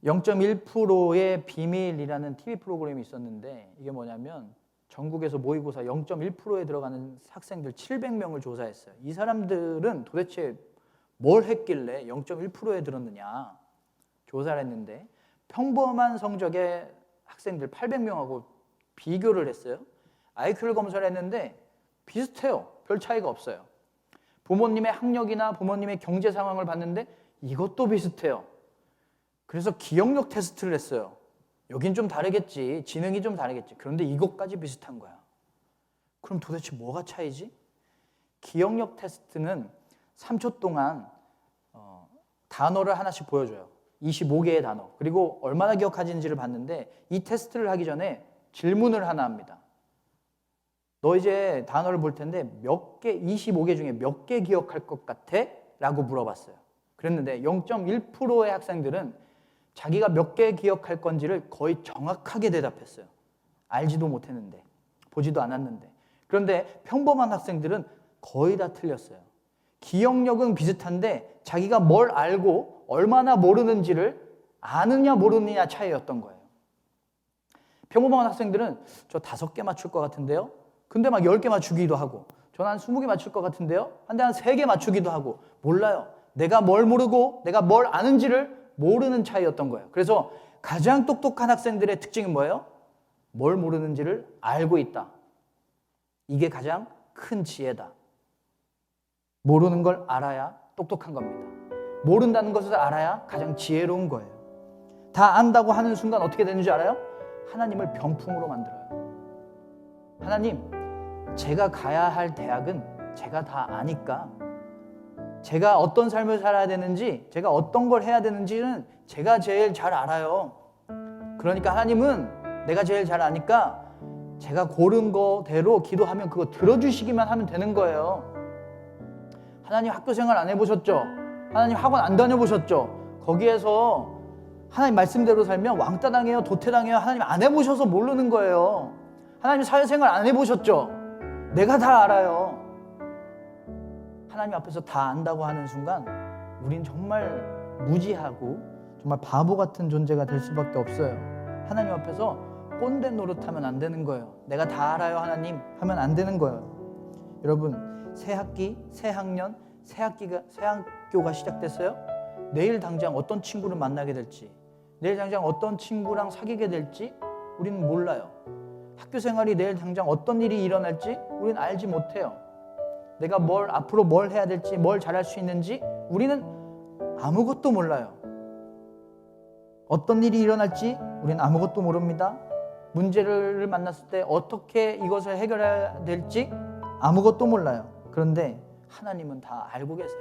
0.1%의 비밀이라는 TV 프로그램이 있었는데 이게 뭐냐면 전국에서 모의고사 0.1%에 들어가는 학생들 700명을 조사했어요. 이 사람들은 도대체 뭘 했길래 0.1%에 들었느냐 조사를 했는데 평범한 성적의 학생들 800명하고 비교를 했어요. IQ를 검사를 했는데 비슷해요. 별 차이가 없어요. 부모님의 학력이나 부모님의 경제 상황을 봤는데 이것도 비슷해요. 그래서 기억력 테스트를 했어요. 여긴 좀 다르겠지. 지능이 좀 다르겠지. 그런데 이것까지 비슷한 거야. 그럼 도대체 뭐가 차이지? 기억력 테스트는 3초 동안 단어를 하나씩 보여줘요. 25개의 단어. 그리고 얼마나 기억하는지를 봤는데 이 테스트를 하기 전에 질문을 하나 합니다. 너 이제 단어를 볼 텐데 몇 개, 25개 중에 몇 개 기억할 것 같아? 라고 물어봤어요. 그랬는데 0.1%의 학생들은 자기가 몇 개 기억할 건지를 거의 정확하게 대답했어요. 알지도 못했는데, 보지도 않았는데. 그런데 평범한 학생들은 거의 다 틀렸어요. 기억력은 비슷한데 자기가 뭘 알고 얼마나 모르는지를 아느냐 모르느냐 차이였던 거예요. 평범한 학생들은 저 5개 맞출 것 같은데요? 근데 막 10개 맞추기도 하고 저는 한 20개 맞출 것 같은데요? 한 3개 맞추기도 하고 몰라요. 내가 뭘 모르고 내가 뭘 아는지를 모르는 차이였던 거예요. 그래서 가장 똑똑한 학생들의 특징은 뭐예요? 뭘 모르는지를 알고 있다. 이게 가장 큰 지혜다. 모르는 걸 알아야 똑똑한 겁니다. 모른다는 것을 알아야 가장 지혜로운 거예요. 다 안다고 하는 순간 어떻게 되는 줄 알아요? 하나님을 병풍으로 만들어요. 하나님, 제가 가야 할 대학은 제가 다 아니까 제가 어떤 삶을 살아야 되는지 제가 어떤 걸 해야 되는지는 제가 제일 잘 알아요. 그러니까 하나님은 내가 제일 잘 아니까 제가 고른 거대로 기도하면 그거 들어주시기만 하면 되는 거예요. 하나님 학교 생활 안 해보셨죠? 하나님 학원 안 다녀보셨죠? 거기에서 하나님 말씀대로 살면 왕따 당해요, 도태 당해요. 하나님 안 해보셔서 모르는 거예요. 하나님 사회생활 안 해보셨죠? 내가 다 알아요. 하나님 앞에서 다 안다고 하는 순간 우린 정말 무지하고 정말 바보 같은 존재가 될 수밖에 없어요. 하나님 앞에서 꼰대 노릇하면 안 되는 거예요. 내가 다 알아요 하나님 하면 안 되는 거예요. 여러분, 새 학기, 새 학년, 새 학교가 시작됐어요. 내일 당장 어떤 친구를 만나게 될지, 내일 당장 어떤 친구랑 사귀게 될지 우리는 몰라요. 학교 생활이 내일 당장 어떤 일이 일어날지 우리는 알지 못해요. 내가 앞으로 뭘 해야 될지, 뭘 잘할 수 있는지 우리는 아무것도 몰라요. 어떤 일이 일어날지 우리는 아무것도 모릅니다. 문제를 만났을 때 어떻게 이것을 해결해야 될지 아무것도 몰라요. 그런데 하나님은 다 알고 계세요.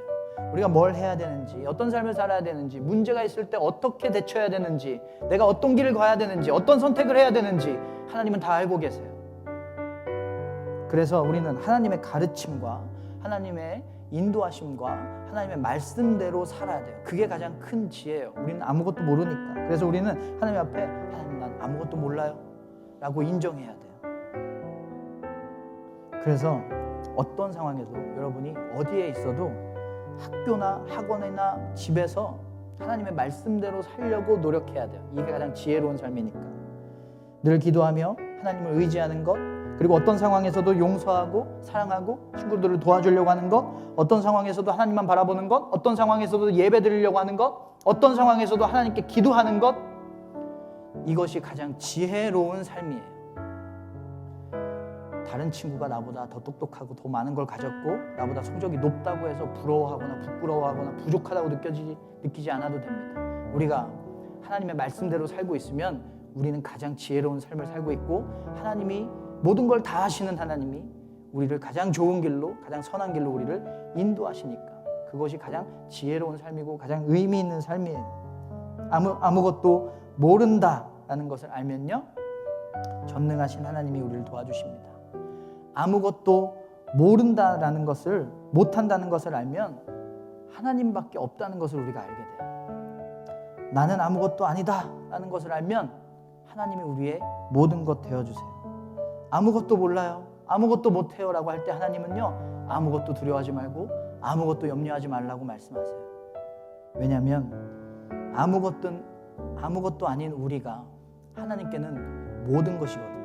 우리가 뭘 해야 되는지, 어떤 삶을 살아야 되는지, 문제가 있을 때 어떻게 대처해야 되는지, 내가 어떤 길을 가야 되는지, 어떤 선택을 해야 되는지 하나님은 다 알고 계세요. 그래서 우리는 하나님의 가르침과 하나님의 인도하심과 하나님의 말씀대로 살아야 돼요. 그게 가장 큰 지혜예요. 우리는 아무것도 모르니까. 그래서 우리는 하나님 앞에 하나님 난 아무것도 몰라요 라고 인정해야 돼요. 그래서 어떤 상황에도 여러분이 어디에 있어도 학교나 학원이나 집에서 하나님의 말씀대로 살려고 노력해야 돼요. 이게 가장 지혜로운 삶이니까. 늘 기도하며 하나님을 의지하는 것, 그리고 어떤 상황에서도 용서하고 사랑하고 친구들을 도와주려고 하는 것, 어떤 상황에서도 하나님만 바라보는 것, 어떤 상황에서도 예배 드리려고 하는 것, 어떤 상황에서도 하나님께 기도하는 것, 이것이 가장 지혜로운 삶이에요. 다른 친구가 나보다 더 똑똑하고 더 많은 걸 가졌고 나보다 성적이 높다고 해서 부러워하거나 부끄러워하거나 부족하다고 느끼지 않아도 됩니다. 우리가 하나님의 말씀대로 살고 있으면 우리는 가장 지혜로운 삶을 살고 있고, 하나님이 모든 걸 다 하시는 하나님이 우리를 가장 좋은 길로, 가장 선한 길로 우리를 인도하시니까 그것이 가장 지혜로운 삶이고 가장 의미 있는 삶이에요. 아무것도 모른다라는 것을 알면요, 전능하신 하나님이 우리를 도와주십니다. 아무것도 모른다라는 것을, 못한다는 것을 알면 하나님밖에 없다는 것을 우리가 알게 돼요. 나는 아무것도 아니다 라는 것을 알면 하나님이 우리의 모든 것 되어주세요. 아무것도 몰라요, 아무것도 못해요 라고 할 때 하나님은요, 아무것도 두려워하지 말고 아무것도 염려하지 말라고 말씀하세요. 왜냐하면 아무것도 아닌 우리가 하나님께는 모든 것이거든요.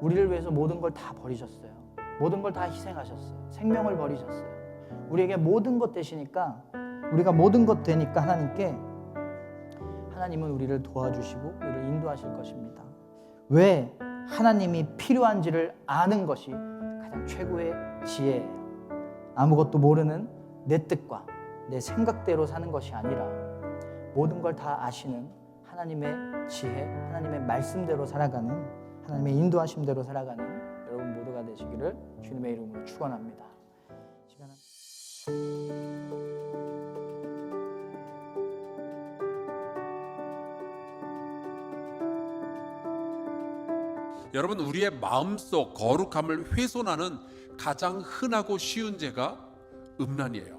우리를 위해서 모든 걸 다 버리셨어요. 모든 걸 다 희생하셨어요. 생명을 버리셨어요. 우리에게 모든 것 되시니까, 우리가 모든 것 되니까 하나님은 우리를 도와주시고 우리를 인도하실 것입니다. 왜 하나님이 필요한지를 아는 것이 가장 최고의 지혜예요. 아무것도 모르는 내 뜻과 내 생각대로 사는 것이 아니라 모든 걸 다 아시는 하나님의 지혜, 하나님의 말씀대로 살아가는, 하나님의 인도하심대로 살아가는 여러분 모두가 되시기를 주님의 이름으로 축원합니다. 여러분, 우리의 마음속 거룩함을 훼손하는 가장 흔하고 쉬운 죄가 음란이에요.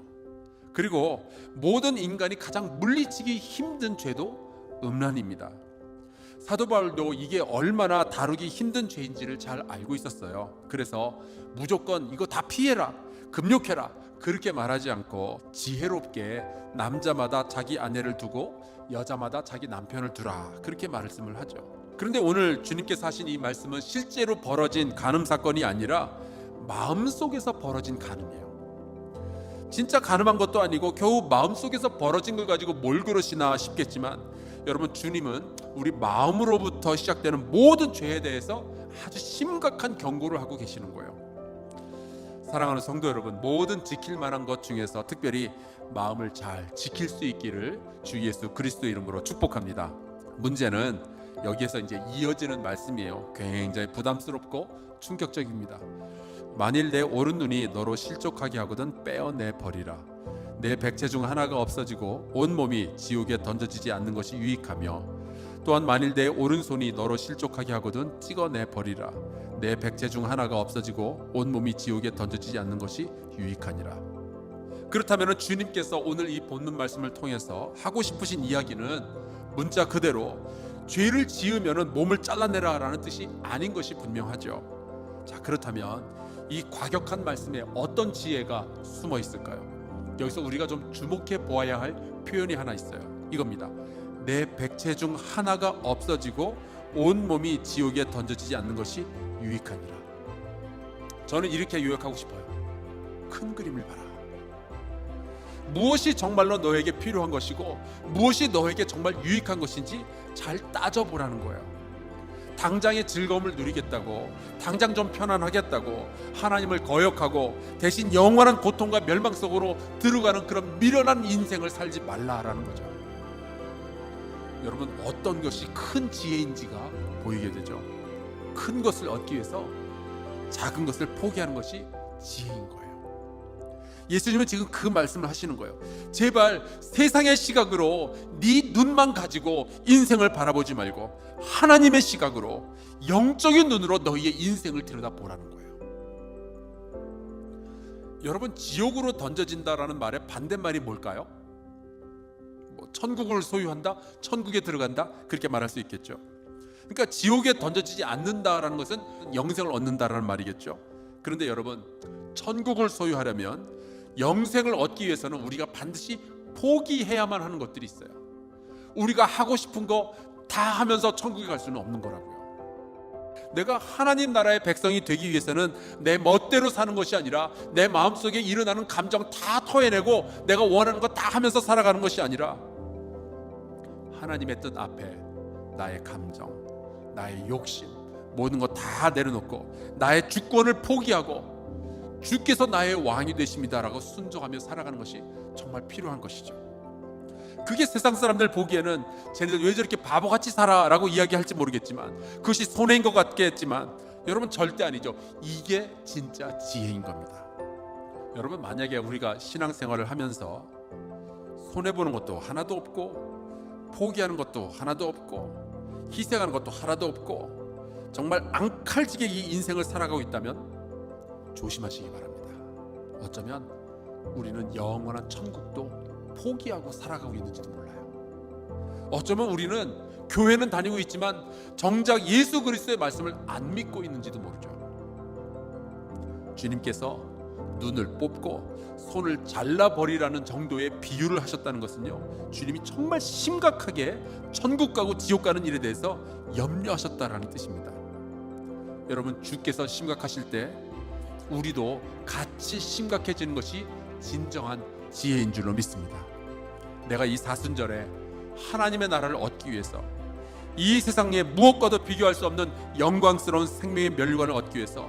그리고 모든 인간이 가장 물리치기 힘든 죄도 음란입니다. 사도 바울도 이게 얼마나 다루기 힘든 죄인지를 잘 알고 있었어요. 그래서 무조건 이거 다 피해라, 금욕해라 그렇게 말하지 않고 지혜롭게 남자마다 자기 아내를 두고 여자마다 자기 남편을 두라 그렇게 말씀을 하죠. 그런데 오늘 주님께서 하신 이 말씀은 실제로 벌어진 간음 사건이 아니라 마음속에서 벌어진 간음이에요. 진짜 간음한 것도 아니고 겨우 마음속에서 벌어진 걸 가지고 뭘 그러시나 싶겠지만, 여러분, 주님은 우리 마음으로부터 시작되는 모든 죄에 대해서 아주 심각한 경고를 하고 계시는 거예요. 사랑하는 성도 여러분, 모든 지킬 만한 것 중에서 특별히 마음을 잘 지킬 수 있기를 주 예수 그리스도 이름으로 축복합니다. 문제는 여기에서 이제 이어지는 말씀이에요. 굉장히 부담스럽고 충격적입니다. 만일 내 오른 눈이 너로 실족하게 하거든 빼어내 버리라. 내 백체 중 하나가 없어지고 온 몸이 지옥에 던져지지 않는 것이 유익하며, 또한 만일 내 오른손이 너로 실족하게 하거든 찍어내 버리라. 내 백체 중 하나가 없어지고 온 몸이 지옥에 던져지지 않는 것이 유익하니라. 그렇다면 주님께서 오늘 이 본문 말씀을 통해서 하고 싶으신 이야기는 문자 그대로 죄를 지으면 몸을 잘라내라 라는 뜻이 아닌 것이 분명하죠. 자, 그렇다면 이 과격한 말씀에 어떤 지혜가 숨어 있을까요? 여기서 우리가 좀 주목해 보아야 할 표현이 하나 있어요. 이겁니다. 내 백체 중 하나가 없어지고 온 몸이 지옥에 던져지지 않는 것이 유익하니라. 저는 이렇게 요약하고 싶어요. 큰 그림을 봐라. 무엇이 정말로 너에게 필요한 것이고 무엇이 너에게 정말 유익한 것인지 잘 따져보라는 거예요. 당장의 즐거움을 누리겠다고, 당장 좀 편안하겠다고 하나님을 거역하고 대신 영원한 고통과 멸망 속으로 들어가는 그런 미련한 인생을 살지 말라라는 거죠. 여러분, 어떤 것이 큰 지혜인지가 보이게 되죠. 큰 것을 얻기 위해서 작은 것을 포기하는 것이 지혜인 거예요. 예수님은 지금 그 말씀을 하시는 거예요. 제발 세상의 시각으로 네 눈만 가지고 인생을 바라보지 말고 하나님의 시각으로, 영적인 눈으로 너희의 인생을 들여다보라는 거예요. 여러분, 지옥으로 던져진다라는 말의 반대말이 뭘까요? 천국을 소유한다, 천국에 들어간다, 그렇게 말할 수 있겠죠. 그러니까 지옥에 던져지지 않는다라는 것은 영생을 얻는다라는 말이겠죠. 그런데 여러분, 천국을 소유하려면 영생을 얻기 위해서는 우리가 반드시 포기해야만 하는 것들이 있어요. 우리가 하고 싶은 거 다 하면서 천국에 갈 수는 없는 거라고요. 내가 하나님 나라의 백성이 되기 위해서는 내 멋대로 사는 것이 아니라 내 마음속에 일어나는 감정 다 토해내고 내가 원하는 거 다 하면서 살아가는 것이 아니라 하나님의 뜻 앞에 나의 감정, 나의 욕심, 모든 거 다 내려놓고 나의 주권을 포기하고 주께서 나의 왕이 되십니다라고 순종하며 살아가는 것이 정말 필요한 것이죠. 그게 세상 사람들 보기에는 쟤네들 왜 저렇게 바보같이 살아라고 이야기할지 모르겠지만, 그것이 손해인 것 같겠지만 여러분, 절대 아니죠. 이게 진짜 지혜인 겁니다. 여러분, 만약에 우리가 신앙생활을 하면서 손해보는 것도 하나도 없고 포기하는 것도 하나도 없고 희생하는 것도 하나도 없고 정말 앙칼지게 이 인생을 살아가고 있다면 조심하시기 바랍니다. 어쩌면 우리는 영원한 천국도 포기하고 살아가고 있는지도 몰라요. 어쩌면 우리는 교회는 다니고 있지만 정작 예수 그리스도의 말씀을 안 믿고 있는지도 모르죠. 주님께서 눈을 뽑고 손을 잘라버리라는 정도의 비유를 하셨다는 것은요, 주님이 정말 심각하게 천국 가고 지옥 가는 일에 대해서 염려하셨다라는 뜻입니다. 여러분, 주께서 심각하실 때 우리도 같이 심각해지는 것이 진정한 지혜인 줄로 믿습니다. 내가 이 사순절에 하나님의 나라를 얻기 위해서, 이 세상에 무엇과도 비교할 수 없는 영광스러운 생명의 멸관을 얻기 위해서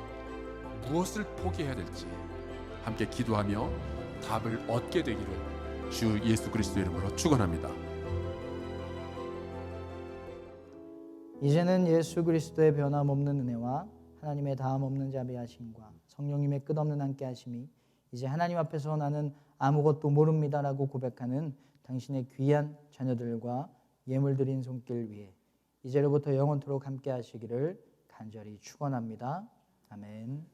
무엇을 포기해야 될지 함께 기도하며 답을 얻게 되기를 주 예수 그리스도 이름으로 축원합니다. 이제는 예수 그리스도의 변함없는 은혜와 하나님의 다함없는 자비하심과 성령님의 끝없는 함께하심이 이제 하나님 앞에서 나는 아무것도 모릅니다라고 고백하는 당신의 귀한 자녀들과 예물 드린 손길 위에 이제로부터 영원토록 함께하시기를 간절히 축원합니다. 아멘.